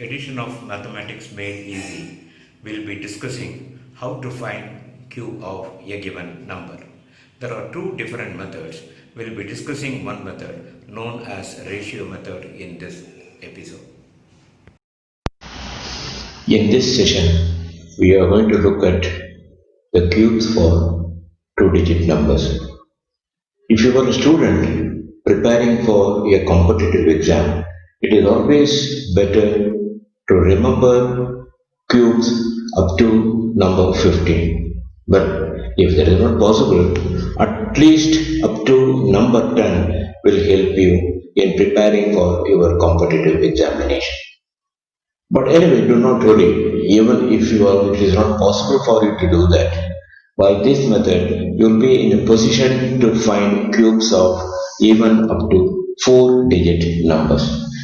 edition of Mathematics Made Easy, we'll be discussing how to find Q of a given number. There are two different methods. We'll be discussing one method known as ratio method in this episode. In this session, we are going to look at the cubes for two-digit numbers. If you are a student preparing for a competitive exam, it is always better to remember cubes up to number 15. But if that is not possible, at least up to number 10 will help you in preparing for your competitive examination. But anyway, do not worry, even if it is not possible for you to do that. By this method, you will be in a position to find cubes of even up to 4-digit numbers.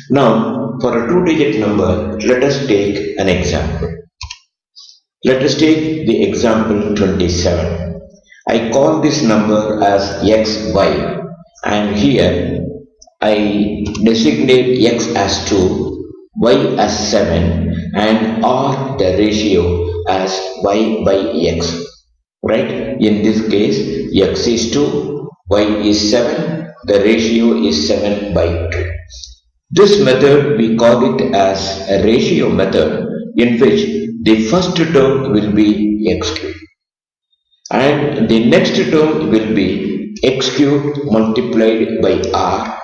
Now, for a 2-digit number, let us take an example. Let us take the example 27. I call this number as xy, and here I designate x as 2, y as 7, and r the ratio as y by x. Right? In this case, x is 2, y is 7, the ratio is 7 by 2. This method we call it as a ratio method, in which the first term will be x cubed and the next term will be x cubed multiplied by r,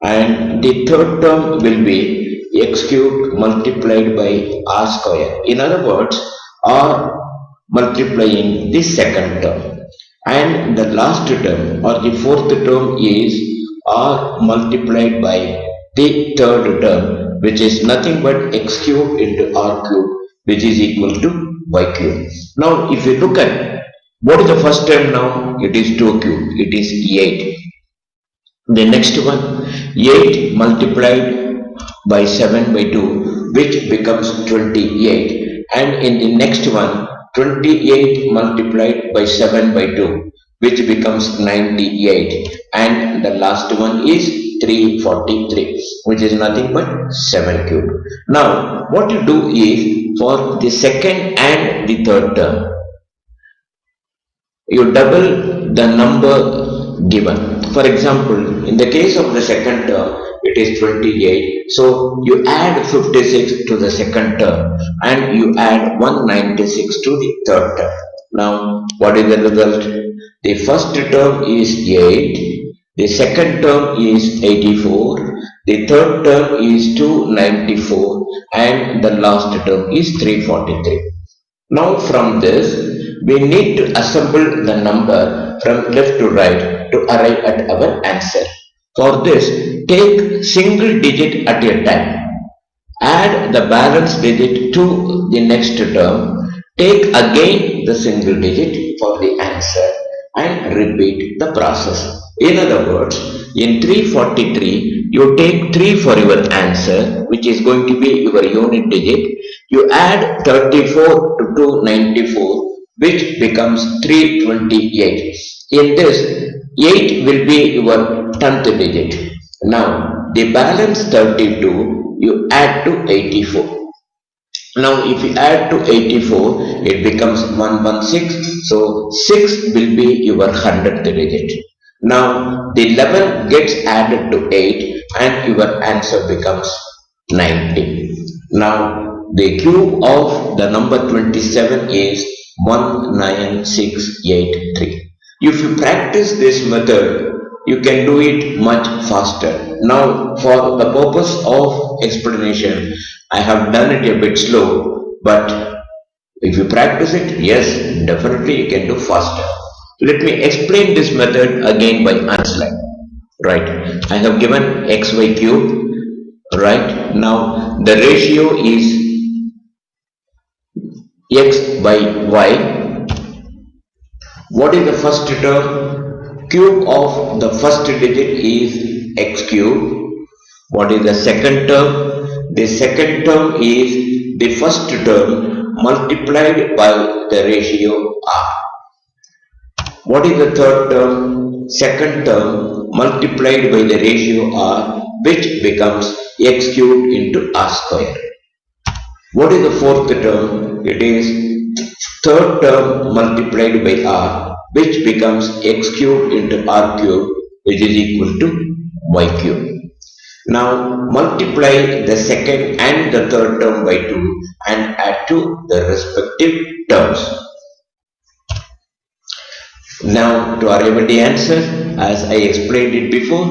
and the third term will be x cubed multiplied by r square. In other words, r multiplying the second term, and the last term or the fourth term is r multiplied by the third term, which is nothing but x cube into r cube, which is equal to y cube. Now if you look at what is the first term now, it is 2 cube, it is 8. The next one, 8 multiplied by 7 by 2, which becomes 28, and in the next one, 28 multiplied by 7 by 2, which becomes 98, and the last one is 343, which is nothing but 7 cubed. Now what you do is, for the second and the third term, you double the number given. For example, in the case of the second term, it is 28, so you add 56 to the second term and you add 196 to the third term. Now what is the result? The first term is 8, the second term is 84, the third term is 294, and the last term is 343. Now from this, we need to assemble the number from left to right to arrive at our answer. For this, take single digit at a time. Add the balance digit to the next term. Take again the single digit for the answer and repeat the process. In other words, in 343, you take 3 for your answer, which is going to be your unit digit. You add 34 to 294, which becomes 328. In this, 8 will be your 10th digit. Now, the balance 32, you add to 84. Now, if you add to 84, it becomes 116. So, 6 will be your 100th digit. Now, the 11 gets added to 8 and your answer becomes 90. Now, the cube of the number 27 is 19683. If you practice this method, you can do it much faster. Now, for the purpose of explanation, I have done it a bit slow, but if you practice it, yes, definitely you can do faster. Let me explain this method again by answer. Right, I have given xy cube. Right, now the ratio is x by y. What is the first term? Cube of the first digit is x cube. What is the second term? The second term is the first term multiplied by the ratio r. What is the third term? Second term multiplied by the ratio r, which becomes x cubed into r square. What is the fourth term? It is third term multiplied by r, which becomes x cube into r cube, which is equal to y cube. Now multiply the second and the third term by 2 and add to the respective terms. Now to arrive at the answer, as I explained it before,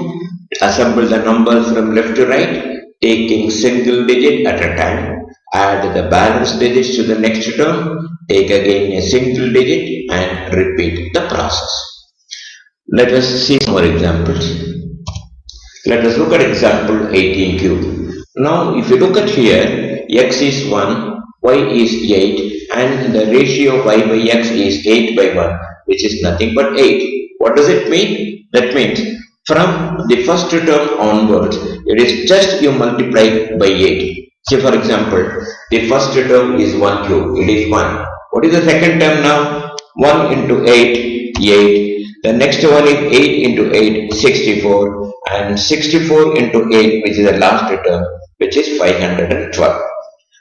assemble the numbers from left to right, taking single digit at a time. Add the balance digits to the next term, take again a single digit and repeat the process. Let us see some more examples. Let us look at example 18 cube. Now if you look at here, x is 1, y is 8 and the ratio y by x is 8 by 1, which is nothing but 8. What does it mean? That means from the first term onwards, it is just you multiply by 8. Say for example, the first term is 1 cube, it is 1. What is the second term now? 1 into 8, 8. The next one is 8 into 8, 64. And 64 into 8, which is the last term, which is 512.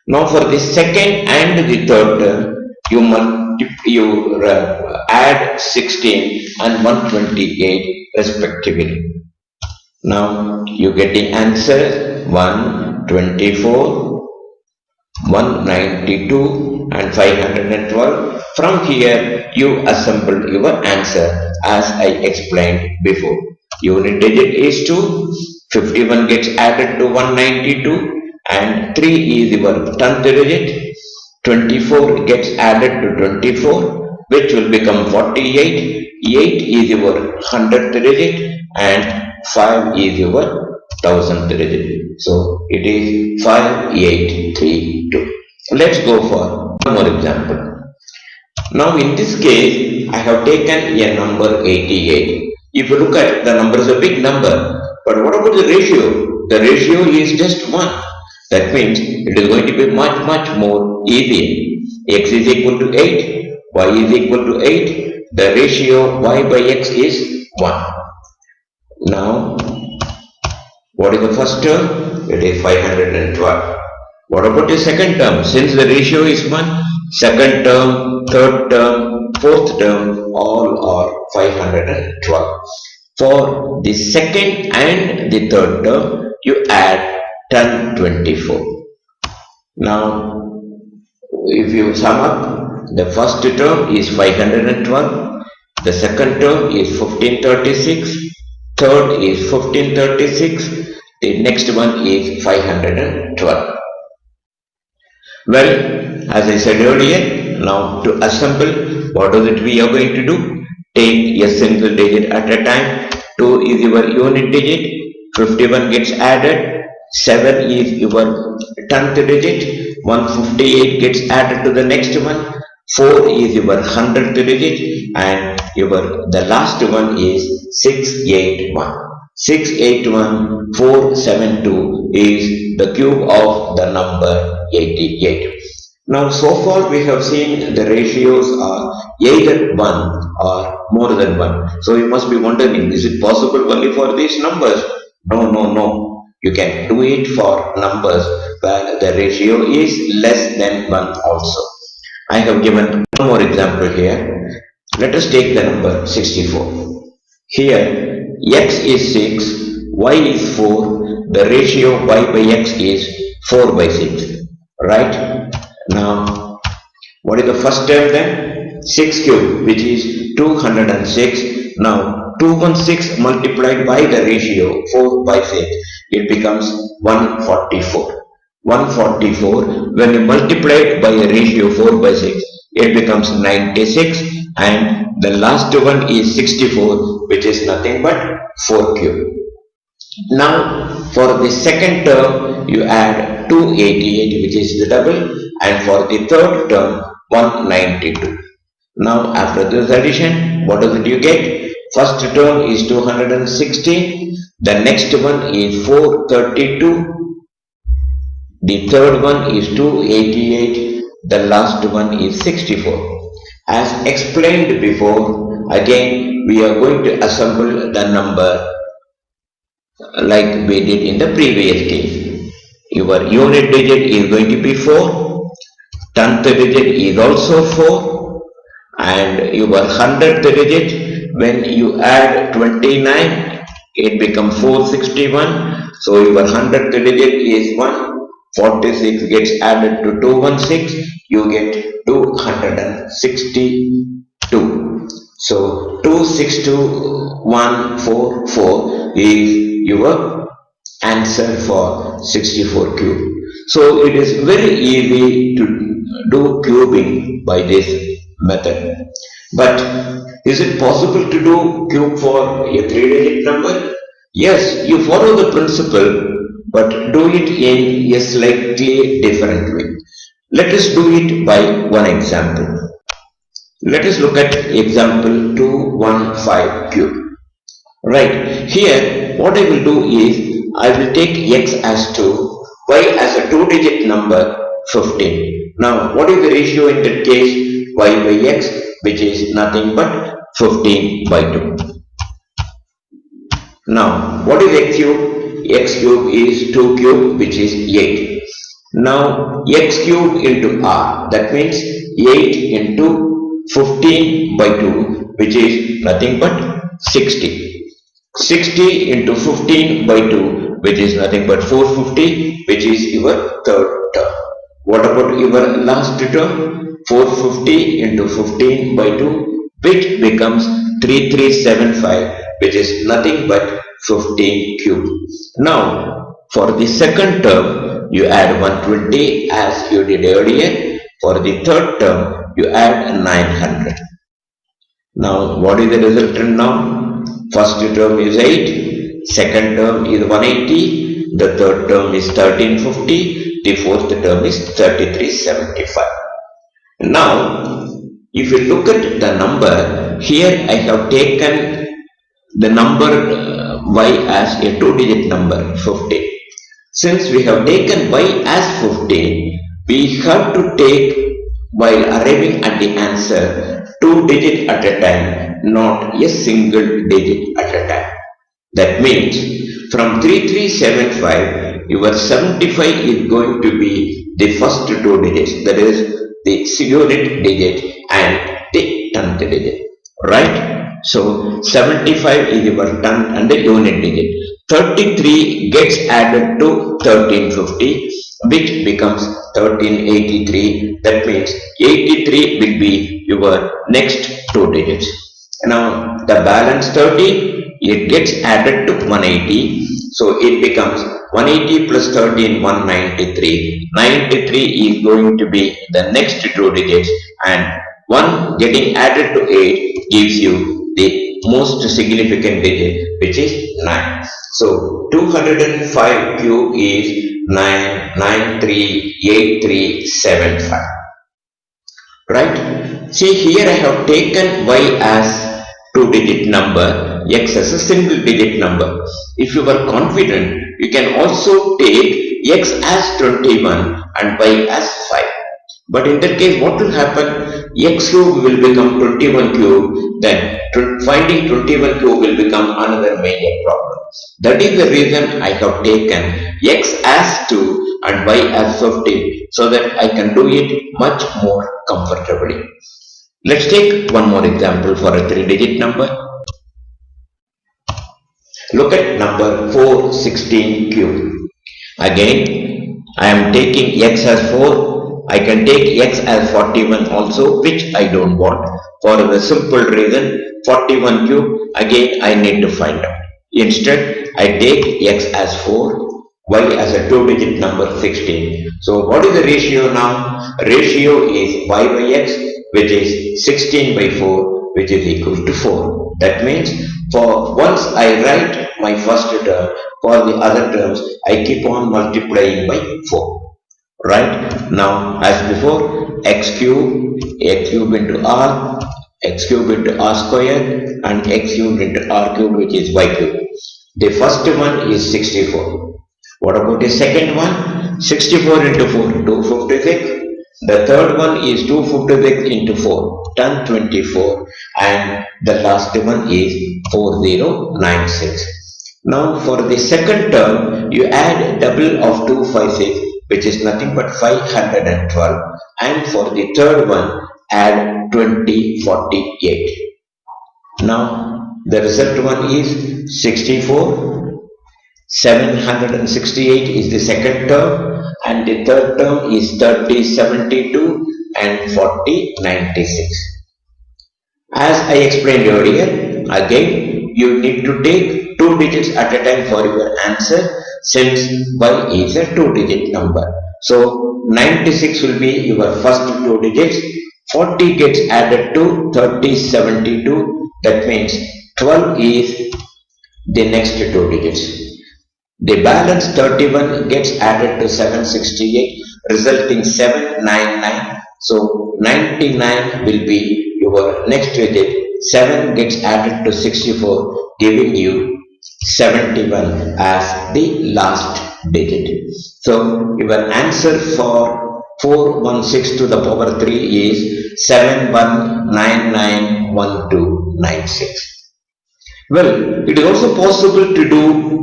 Now for the second and the third term, you add 16 and 128 respectively. Now you get the answer 124, 192 and 512. From here you assemble your answer as I explained before. Unit digit is 2, 51 gets added to 192 and 3 is your 10th digit, 24 gets added to 24 which will become 48, 8 is your 100th digit and 5 is your 1000th digit. So it is 5832. Let's go for one more example. Now in this case I have taken a number 88. If you look at the number is a big number, but what about the ratio? The ratio is just 1. That means it is going to be much more easier. X is equal to 8, y is equal to 8. The ratio y by x is 1. Now, what is the first term? It is 512. What about the second term? Since the ratio is 1, second term, third term, fourth term, all are 512. For the second and the third term, you add 1024. Now, if you sum up, the first term is 512, the second term is 1536, third is 1536, the next one is 512. Well, as I said earlier, now to assemble, what is it we are going to do? Take a single digit at a time. 2 is your unit digit, 51 gets added, 7 is your 10th digit, 158 gets added to the next one, 4 is your 100th digit and the last one is 681. 681, 472 is the cube of the number 88. Now so far we have seen the ratios are either 1 or more than 1. So you must be wondering, is it possible only for these numbers? No. You can do it for numbers where the ratio is less than 1 also. I have given one more example here. Let us take the number 64. Here x is 6, y is 4, the ratio y by x is 4 by 6. Right? Now, what is the first term then? 6 cube, which is 206. Now, 216 multiplied by the ratio 4 by 6, it becomes 144. 144, when you multiply it by a ratio 4 by 6, it becomes 96 and the last one is 64, which is nothing but 4 cube. Now, for the second term, you add 288, which is the double, and for the third term, 192. Now, after this addition, what does it you get? First term is 216, the next one is 432, the third one is 288, the last one is 64. As explained before, again we are going to assemble the number like we did in the previous case. Your unit digit is going to be 4, 10th digit is also 4, and your 100th digit, when you add 29, it becomes 461. So your 100th digit is 1. 46 gets added to 216, you get 262. So 262144 is your answer for 64 cube. So it is very easy to do cubing by this method. But is it possible to do cube for a 3-digit number? Yes, you follow the principle, but do it in a slightly different way. Let us do it by one example. Let us look at example 215 cube. Right, here what I will do is, I will take x as 2, y as a 2-digit number 15. Now what is the ratio in that case? Y by x, which is nothing but 15 by 2. Now what is x cube? X cube is 2 cube, which is 8. Now x cube into r, that means 8 into 15 by 2, which is nothing but 60. 60 into 15 by 2, which is nothing but 450, which is your third term. What about your last term? 450 into 15 by 2, which becomes 3375, which is nothing but 15 cube. Now, for the second term, you add 120 as you did earlier. For the third term, you add 900. Now, what is the resultant now? First term is 8, second term is 180, the third term is 1350, the fourth term is 3375. Now, if you look at the number, here I have taken the number y as a 2-digit number 15. Since we have taken y as 15, we have to take, while arriving at the answer, 2 digits at a time, not a single digit at a time. That means from 3375, your 75 is going to be the first 2 digits, that is the unit digit and the 10th digit, right? So 75 is your 10th and the unit digit. 33 gets added to 1350, which becomes 1383. That means 83 will be your next 2 digits. Now the balance 30, it gets added to 180. So it becomes 180 plus 13, 193. 93 is going to be the next 2 digits, and 1 getting added to 8 gives you the most significant digit, which is 9. So 205 cube is 9938375. Right? See, here I have taken y as 2-digit number, x as a single digit number. If you are confident, you can also take x as 21 and y as 5. But in that case, what will happen? X cube will become 21 cube, then finding 21 cube will become another major problem. That is the reason I have taken x as 2 and y as 15, so that I can do it much more comfortably. Let's take one more example for a 3-digit number. Look at number 416 cube. Again, I am taking x as 4. I can take x as 41 also, which I don't want, for the simple reason 41 cube, again I need to find out. Instead, I take x as 4, y as a 2-digit number 16. So what is the ratio now? Ratio is y by x, which is 16 by 4, which is equal to 4. That means for once I write my first term, for the other terms I keep on multiplying by 4. Right? Now as before, x cube into r, x cube into r square, and x cube into r cube, which is y cube. The first one is 64. What about the second one? 64 into 4, 256. The third one is 256 into 4, 1024, and the last one is 4096. Now for the second term, you add double of 256, which is nothing but 512, and for the third one add 2048. Now the result one is 64, 768 is the second term, and the third term is 3072 and 4096. As I explained earlier, again you need to take 2 digits at a time for your answer, since y is a 2-digit number. So 96 will be your first 2 digits, 40 gets added to 3072, that means 12 is the next 2 digits. The balance 31 gets added to 768, resulting 799. So 99 will be your next digit. 7 gets added to 64, giving you 71 as the last digit. So your answer for 416 to the power 3 is 71991296. Well, it is also possible to do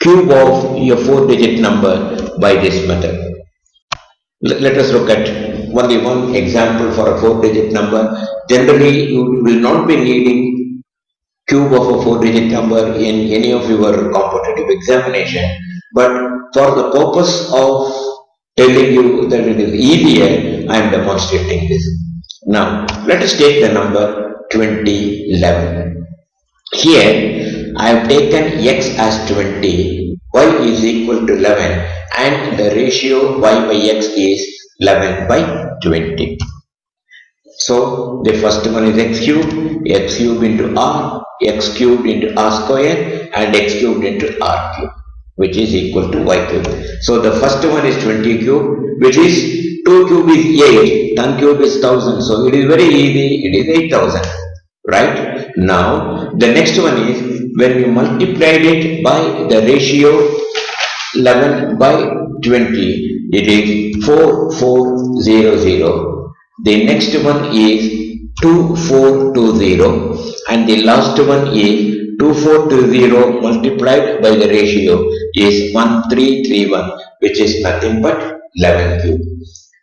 cube of your 4-digit number by this method. Let us look at only one example for a 4-digit number. Generally, you will not be needing cube of a 4-digit number in any of your competitive examination, but for the purpose of telling you that it is easier, I am demonstrating this. Now, let us take the number 2011. Here, I have taken x as 20, y is equal to 11, and the ratio y by x is 11 by 20. So, the first one is x cubed into r, x cubed into r square, and x cubed into r cubed, which is equal to y cubed. So, the first one is 20 cubed, which is 2 cube is 8, 10 cube is 1000. So, it is very easy, it is 8000. Right? Now, the next one is when you multiplied it by the ratio 11 by 20, it is 4400. The next one is 2420, and the last one is 2420 multiplied by the ratio is 1331, which is nothing but 11 cube.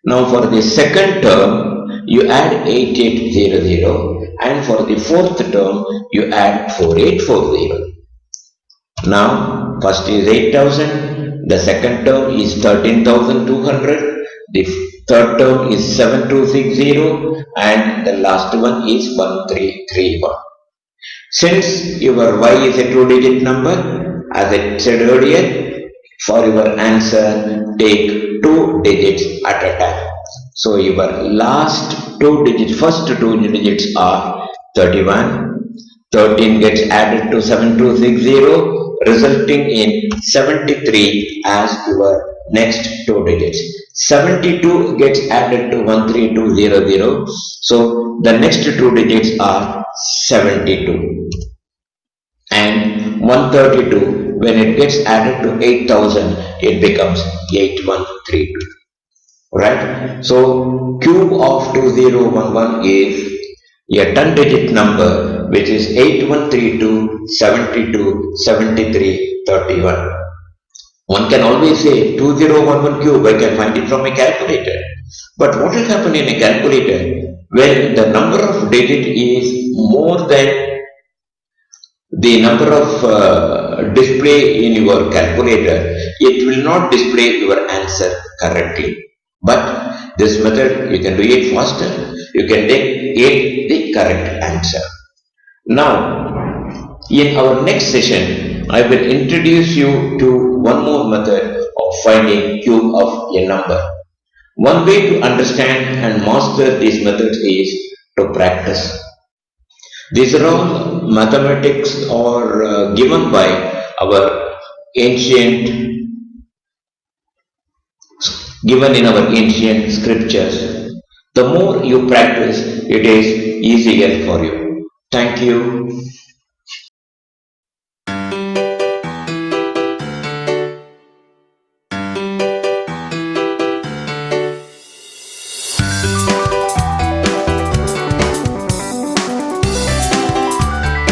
Now, for the second term, you add 8800. And for the fourth term, you add 4840. Now, first is 8000, the second term is 13200, the third term is 7260, and the last one is 1331. Since your y is a 2-digit number, as I said earlier, for your answer, take 2 digits at a time. So your last 2 digits, first 2 digits are 31, 13 gets added to 7260, resulting in 73 as your next 2 digits. 72 gets added to 13200, so the next 2 digits are 72. And 132, when it gets added to 8000, it becomes 8132. Right? So, cube of 2011 is a 10-digit number, which is 8132, 72, 73, 31. One can always say 2011 cube, I can find it from a calculator. But what will happen in a calculator? When the number of digit is more than the number of display in your calculator, it will not display your answer correctly. But this method, you can do it faster. You can get the correct answer. Now, in our next session, I will introduce you to one more method of finding cube of a number. One way to understand and master these methods is to practice. These are all mathematics or given by our given in our ancient scriptures. The more you practice, it is easier for you. Thank you.